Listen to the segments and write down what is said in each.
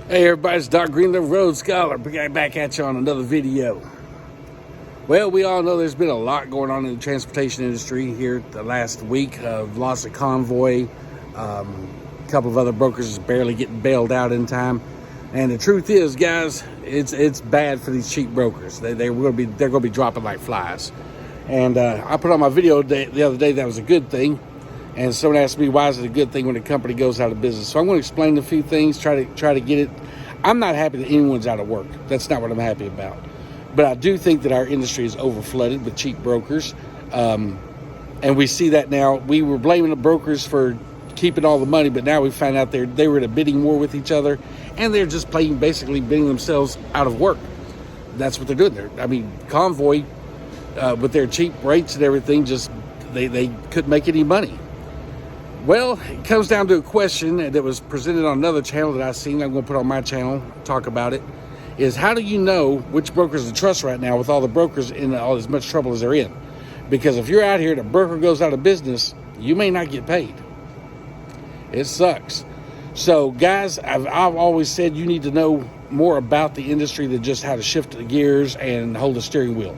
Hey everybody, it's Doc Green, the Road Scholar, back at you on another video. Well, we all know there's been a lot going on in the transportation industry here the last week. Loss of Convoy, a couple of other brokers is barely getting bailed out in time. And the truth is, guys, it's bad for these cheap brokers. They're going to be dropping like flies. And I put on my video the other day that was a good thing. And someone asked me, why is it a good thing when a company goes out of business? So I'm going to explain a few things, try to get it. I'm not happy that anyone's out of work. That's not what I'm happy about. But I do think that our industry is overflooded with cheap brokers. And we see that now. We were blaming the brokers for keeping all the money, but now we find out they were in a bidding war with each other, and they're just basically bidding themselves out of work. That's what they're doing there. I mean, Convoy, with their cheap rates and everything, just they couldn't make any money. Well, it comes down to a question that was presented on another channel that I've seen. I'm going to put on my channel, talk about it, is how do you know which brokers to trust right now with all the brokers in all as much trouble as they're in? Because if you're out here and a broker goes out of business, you may not get paid. It sucks. So, guys, I've always said you need to know more about the industry than just how to shift the gears and hold the steering wheel.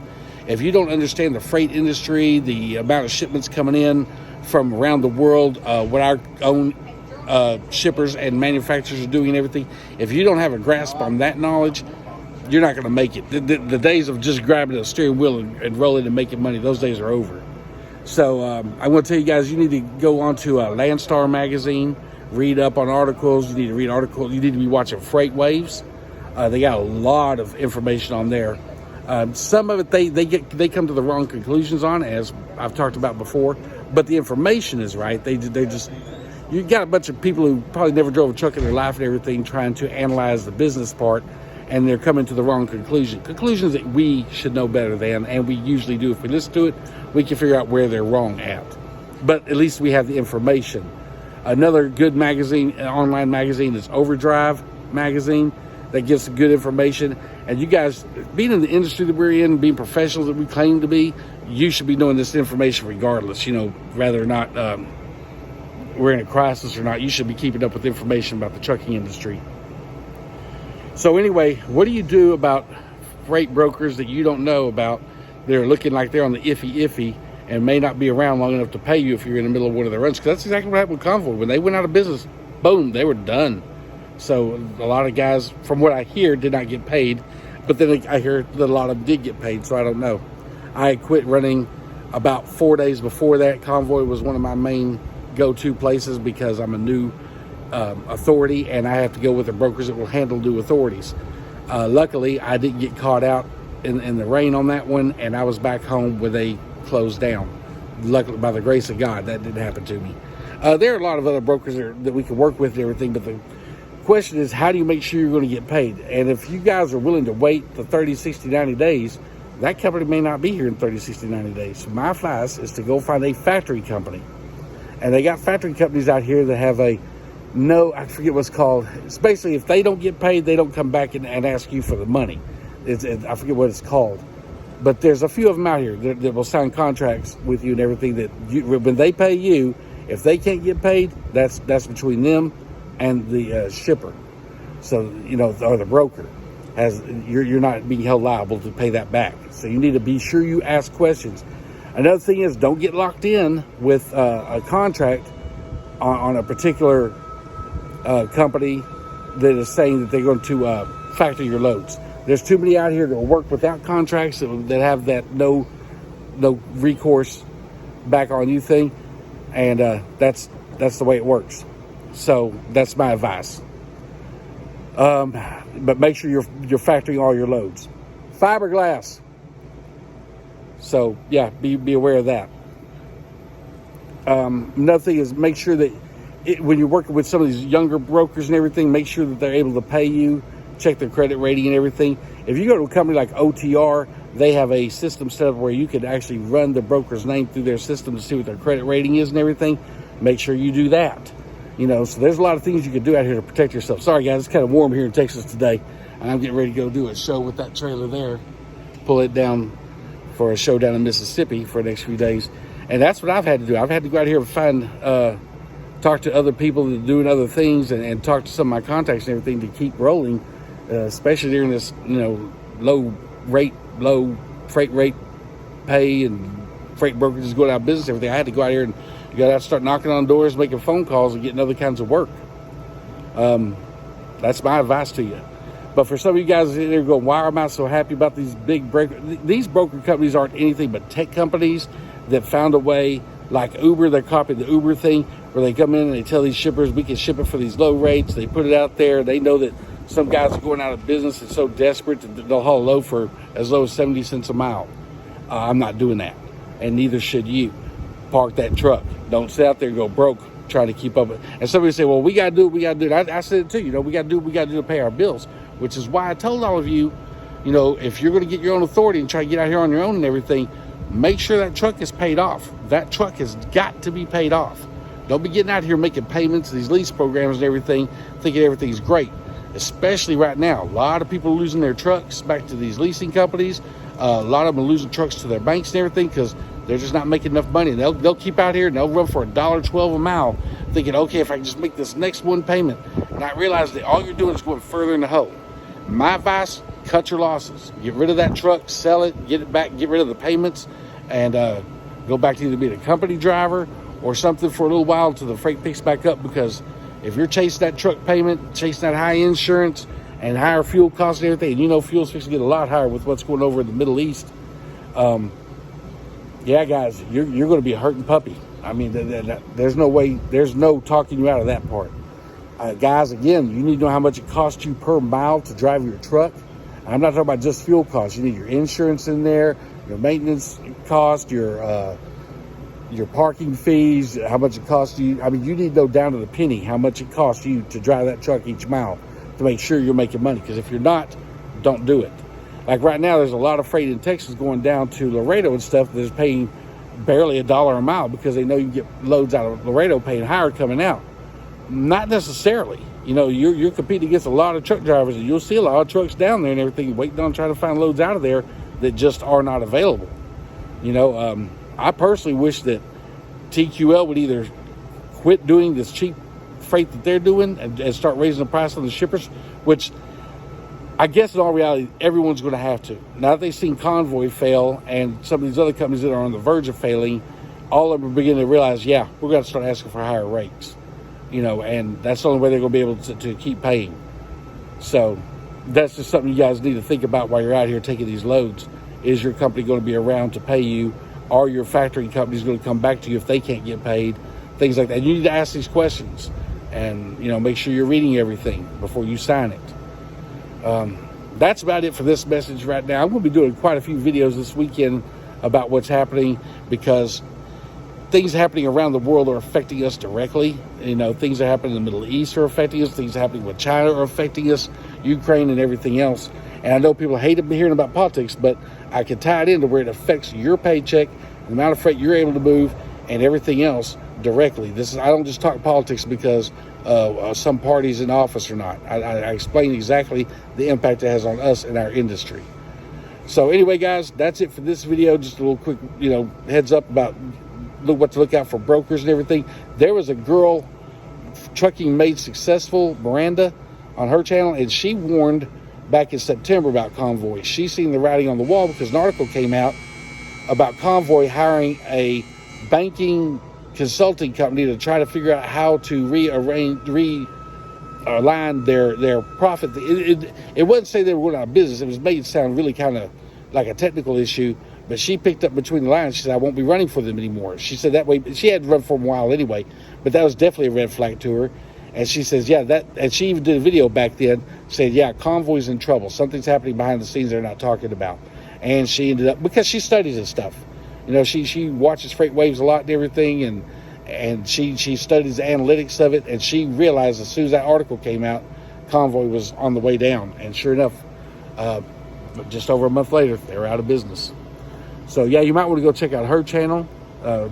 If you don't understand the freight industry, the amount of shipments coming in from around the world, what our own shippers and manufacturers are doing and everything, if you don't have a grasp on that knowledge, you're not going to make it. The days of just grabbing a steering wheel and rolling and making money, those days are over. So I'm going to tell you guys, you need to go on to Landstar magazine, read up on articles. You need to read articles. You need to be watching Freight Waves. They got a lot of information on there. Some of it they come to the wrong conclusions on, as I've talked about before, but the information is right. You got a bunch of people who probably never drove a truck in their life and everything trying to analyze the business part, and they're coming to the wrong conclusions that we should know better than, and we usually do. If we listen to it, we can figure out where they're wrong at. But at least we have the information. Another good magazine, online magazine, is Overdrive magazine. That gives some good information. And you guys, being in the industry that we're in, being professionals that we claim to be, you should be knowing this information regardless, whether or not we're in a crisis or not. You should be keeping up with information about the trucking industry. So anyway, what do you do about freight brokers that you don't know about? They're looking like they're on the iffy and may not be around long enough to pay you if you're in the middle of one of their runs. Because that's exactly what happened with Convoy. When they went out of business, boom, they were done. So a lot of guys, from what I hear, did not get paid. But then I hear that a lot of them did get paid, so I don't know. I quit running about 4 days before that. Convoy was one of my main go-to places because I'm a new authority, and I have to go with the brokers that will handle new authorities. Luckily, I didn't get caught out in the rain on that one, and I was back home when they closed down. Luckily, by the grace of God, that didn't happen to me. There are a lot of other brokers that we can work with and everything, but the question is, how do you make sure you're going to get paid? And if you guys are willing to wait the 30, 60, 90 days, that company may not be here in 30, 60, 90 days. So my advice is to go find a factory company. And they got factory companies out here that have I forget what's called. It's basically, if they don't get paid, they don't come back and ask you for the money. I forget what it's called. But there's a few of them out here that will sign contracts with you and everything that when they pay you, if they can't get paid, that's between them and the shipper. So, or the broker. You're not being held liable to pay that back. So you need to be sure you ask questions. Another thing is, don't get locked in with a contract on a particular company that is saying that they're going to factor your loads. There's too many out here that will work without contracts that have that no recourse back on you thing, and that's the way it works. So that's my advice. But make sure you're factoring all your loads. Fiberglass. So yeah, be aware of that. Another thing is, make sure that when you're working with some of these younger brokers and everything, make sure that they're able to pay you. Check their credit rating and everything. If you go to a company like OTR, they have a system set up where you could actually run the broker's name through their system to see what their credit rating is and everything. Make sure you do that. So there's a lot of things you can do out here to protect yourself. Sorry, guys, it's kind of warm here in Texas today. And I'm getting ready to go do a show with that trailer there. Pull it down for a show down in Mississippi for the next few days. And that's what I've had to do. I've had to go out here and find talk to other people that are doing other things, and talk to some of my contacts and everything to keep rolling, especially during this, low freight rate pay and freight brokerages going out of business, everything. I had to go out here and start knocking on doors, making phone calls, and getting other kinds of work. That's my advice to you. But for some of you guys that are going, why am I so happy about these big these broker companies aren't anything but tech companies that found a way, like Uber. They're copying the Uber thing, where they come in and they tell these shippers, we can ship it for these low rates. They put it out there. They know that some guys are going out of business and so desperate that they'll haul a load for as low as 70 cents a mile. I'm not doing that, and neither should you. Park that truck. Don't sit out there and go broke trying to keep up. And somebody say, well, we got to do it. I said it too. We got to do to pay our bills, which is why I told all of you, if you're going to get your own authority and try to get out here on your own and everything, make sure that truck is paid off. That truck has got to be paid off. Don't be getting out here making payments to these lease programs and everything, thinking everything's great. Especially right now, a lot of people are losing their trucks back to these leasing companies. A lot of them are losing trucks to their banks and everything because they're just not making enough money. They'll keep out here and they'll run for $1.12 a mile, thinking, okay, if I can just make this next one payment, not realize that all you're doing is going further in the hole. My advice: cut your losses. Get rid of that truck, sell it, get it back, get rid of the payments, and go back to either being a company driver or something for a little while until the freight picks back up. Because if you're chasing that truck payment, chasing that high insurance and higher fuel costs and everything, and fuel's fixing to get a lot higher with what's going over in the Middle East, yeah, guys, you're going to be a hurting puppy. I mean, there's no way, there's no talking you out of that part. Guys, again, you need to know how much it costs you per mile to drive your truck. I'm not talking about just fuel costs. You need your insurance in there, your maintenance cost, your parking fees, how much it costs you. I mean, you need to know down to the penny how much it costs you to drive that truck each mile to make sure you're making money. Because if you're not, don't do it. Like right now, there's a lot of freight in Texas going down to Laredo and stuff that's paying barely $1 a mile because they know you get loads out of Laredo paying higher coming out. Not necessarily. You're competing against a lot of truck drivers, and you'll see a lot of trucks down there and everything waiting on trying to find loads out of there that just are not available. I personally wish that TQL would either quit doing this cheap freight that they're doing and start raising the price on the shippers, which I guess in all reality, everyone's going to have to. Now that they've seen Convoy fail and some of these other companies that are on the verge of failing, all of them are beginning to realize, yeah, we're going to start asking for higher rates. And that's the only way they're going to be able to keep paying. So that's just something you guys need to think about while you're out here taking these loads. Is your company going to be around to pay you? Are your factory companies going to come back to you if they can't get paid? Things like that. You need to ask these questions and, make sure you're reading everything before you sign it. That's about it for this message right now. I'm going to be doing quite a few videos this weekend about what's happening, because things happening around the world are affecting us directly. Things that happen in the Middle East are affecting us. Things happening with China are affecting us, Ukraine and everything else. And I know people hate hearing about politics, but I can tie it into where it affects your paycheck, the amount of freight you're able to move, and everything else directly. I don't just talk politics because some party's in office or not. I explain exactly the impact it has on us and our industry. So anyway, guys, that's it for this video. Just a little quick, heads up about what to look out for brokers and everything. There was a girl, Trucking Made Successful, Miranda, on her channel, and she warned back in September about Convoy. She seen the writing on the wall because an article came out about Convoy hiring a banking consulting company to try to figure out how to realign their profit. It wasn't say they were going out of business. It was made it sound really kind of like a technical issue, but she picked up between the lines. She said, I won't be running for them anymore. She said that way. She had run for them a while anyway, but that was definitely a red flag to her. And she says, and she even did a video back then saying, yeah, Convoy's in trouble. Something's happening behind the scenes they're not talking about. And she ended up, because she studies this stuff. She watches Freight Waves a lot and everything, and she studies the analytics of it, and she realized as soon as that article came out, Convoy was on the way down. And sure enough, just over a month later, they were out of business. So yeah, you might want to go check out her channel,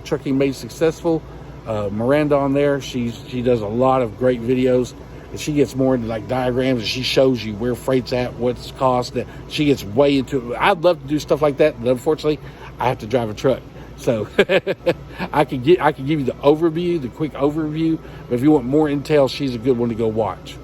Trucking Made Successful. Miranda on there, she does a lot of great videos, and she gets more into like diagrams, and she shows you where freight's at, what's cost. She gets way into it. I'd love to do stuff like that, but unfortunately I have to drive a truck, So I could give you the quick overview. But if you want more intel, she's a good one to go watch.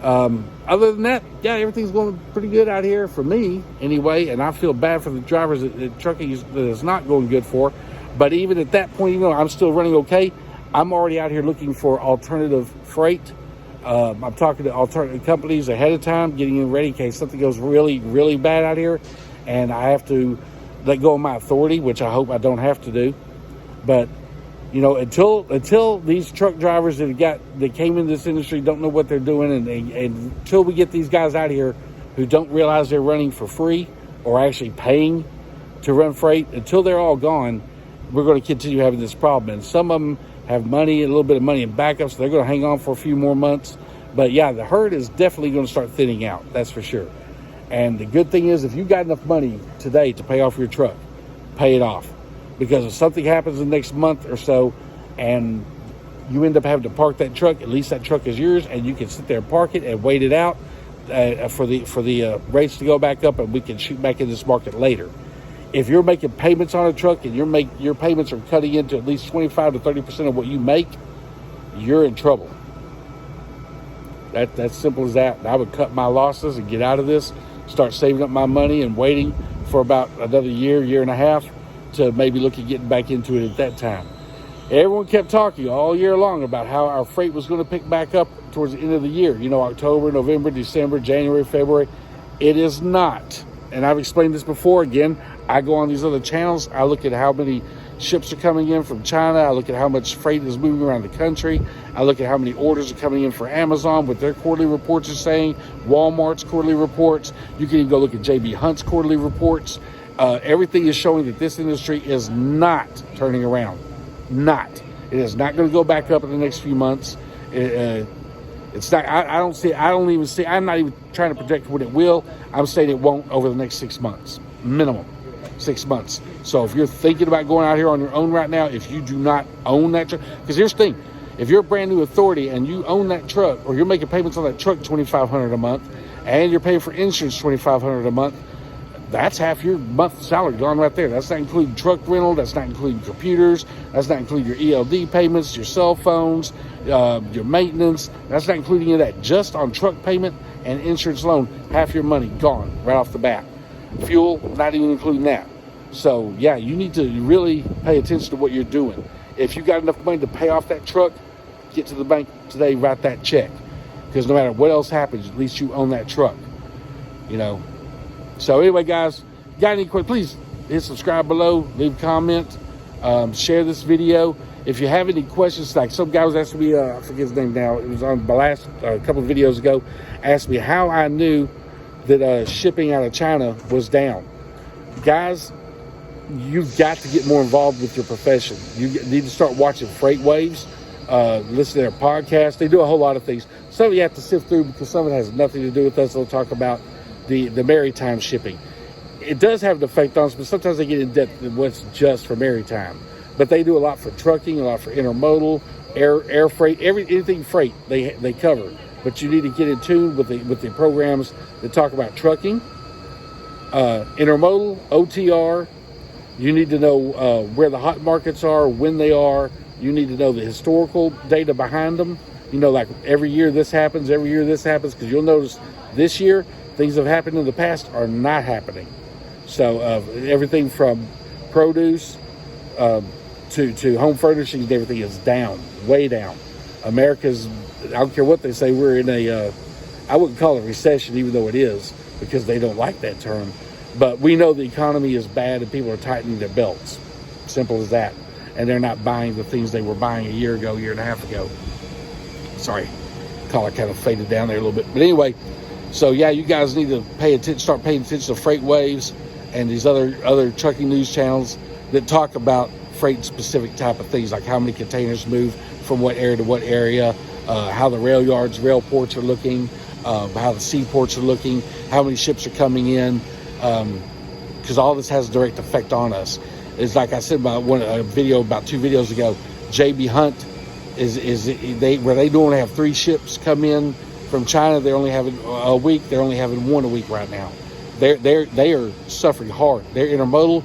Other than that, yeah, everything's going pretty good out here for me anyway. And I feel bad for the drivers that trucking is not going good for. But even at that point, even though I'm still running okay, I'm already out here looking for alternative freight. I'm talking to alternative companies ahead of time, getting in ready in case something goes really, really bad out here, and I have to let go of my authority, which I hope I don't have to do. But until these truck drivers that came in this industry don't know what they're doing, and until we get these guys out here who don't realize they're running for free or actually paying to run freight, until they're all gone, we're going to continue having this problem. And some of them have money, a little bit of money in backup, so they're going to hang on for a few more months. But yeah, the herd is definitely going to start thinning out, that's for sure. And the good thing is, if you got enough money today to pay off your truck, pay it off. Because if something happens in the next month or so and you end up having to park that truck, at least that truck is yours, and you can sit there and park it and wait it out for the rates to go back up, and we can shoot back in this market later. If you're making payments on a truck and your payments are cutting into at least 25 to 30% of what you make, you're in trouble. That's simple as that. I would cut my losses and get out of this, start saving up my money and waiting for about another year and a half to maybe look at getting back into it at that time. Everyone kept talking all year long about how our freight was going to pick back up towards the end of the year. October, November, December, January, February. It is not. And I've explained this before. Again, I go on these other channels. I look at how many ships are coming in from China. I look at how much freight is moving around the country. I look at how many orders are coming in for Amazon, what their quarterly reports are saying, Walmart's quarterly reports. You can even go look at J.B. Hunt's quarterly reports. Everything is showing that this industry is not turning around. Not. It is not going to go back up in the next few months. It's not. I don't see. I don't even see. I'm not even trying to predict when it will. I'm saying it won't over the next 6 months, minimum 6 months. So if you're thinking about going out here on your own right now, if you do not own that truck, because here's the thing: if you're a brand new authority and you own that truck, or you're making payments on that truck $2,500 a month, and you're paying for insurance $2,500 a month, that's half your month's salary gone right there. That's not including truck rental. That's not including computers. That's not including your ELD payments, your cell phones, your maintenance. That's not including any of that. Just on truck payment and insurance alone, half your money gone right off the bat. Fuel, not even including that. So yeah, you need to really pay attention to what you're doing. If you got enough money to pay off that truck, get to the bank today, write that check. Because no matter what else happens, at least you own that truck. So anyway, guys, got any questions, please hit subscribe below, leave a comment, share this video. If you have any questions, like some guy was asking me, I forget his name now, it was on the last couple of videos ago, asked me how I knew that shipping out of China was down. Guys, you've got to get more involved with your profession. You need to start watching Freight Waves, listen to their podcast. They do a whole lot of things. Some of you have to sift through because some of it has nothing to do with us. They'll talk about the maritime shipping. It does have an effect on us, but sometimes they get in depth in what's just for maritime. But they do a lot for trucking, a lot for intermodal, air freight, anything freight they cover. But you need to get in tune with the programs that talk about trucking, intermodal, OTR. You need to know where the hot markets are, when they are. You need to know the historical data behind them. Like every year this happens, because you'll notice this year things that have happened in the past are not happening. So everything from produce to home furnishings, everything is down, way down. America's, I don't care what they say, we're in I wouldn't call it recession, even though it is, because they don't like that term. But we know the economy is bad and people are tightening their belts. Simple as that. And they're not buying the things they were buying a year and a half ago. Sorry, collar kind of faded down there a little bit. But anyway, so yeah, you guys need to start paying attention to Freight Waves and these other trucking news channels that talk about freight specific type of things, like how many containers move from what area to what area, how the rail ports are looking, how the seaports are looking, how many ships are coming in, because all this has a direct effect on us. It's like I said about about 2 videos ago, J.B. Hunt where they normally have 3 ships come in from China. They're only having a week. They're only having 1 a week right now. They are suffering hard. Their intermodal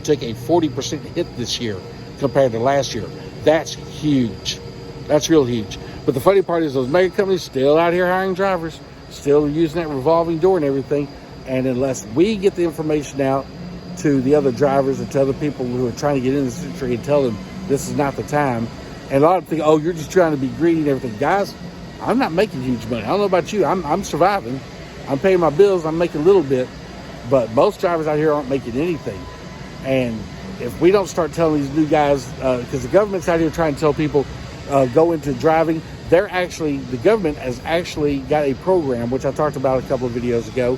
took a 40% hit this year compared to last year. That's huge. That's real huge. But the funny part is those mega companies still out here hiring drivers, still using that revolving door and everything. And unless we get the information out to the other drivers and to other people who are trying to get in this industry and tell them this is not the time. And a lot of people think, oh, you're just trying to be greedy and everything. Guys, I'm not making huge money. I don't know about you. I'm surviving. I'm paying my bills. I'm making a little bit. But most drivers out here aren't making anything. And if we don't start telling these new guys, because the government's out here trying to tell people, go into driving, the government has actually got a program, which I talked about a couple of videos ago,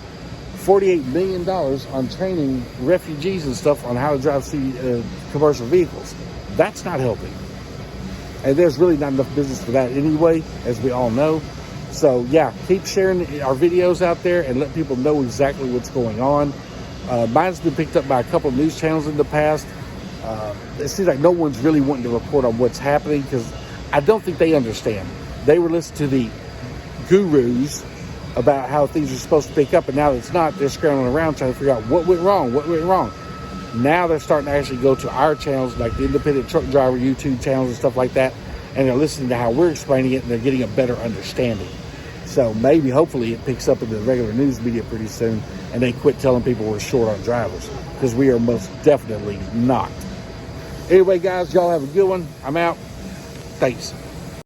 $48 million on training refugees and stuff on how to drive commercial vehicles. That's not helping. And there's really not enough business for that anyway, as we all know. So yeah, keep sharing our videos out there and let people know exactly what's going on. Mine's been picked up by a couple of news channels in the past. It seems like no one's really wanting to report on what's happening because I don't think they understand. They were listening to the gurus about how things are supposed to pick up, and now it's not. They're scrambling around trying to figure out what went wrong. Now they're starting to actually go to our channels, like the independent truck driver YouTube channels and stuff like that, and they're listening to how we're explaining it, and they're getting a better understanding. So maybe, hopefully, it picks up in the regular news media pretty soon, and they quit telling people we're short on drivers, because we are most definitely not. Anyway, guys, y'all have a good one. I'm out. Thanks.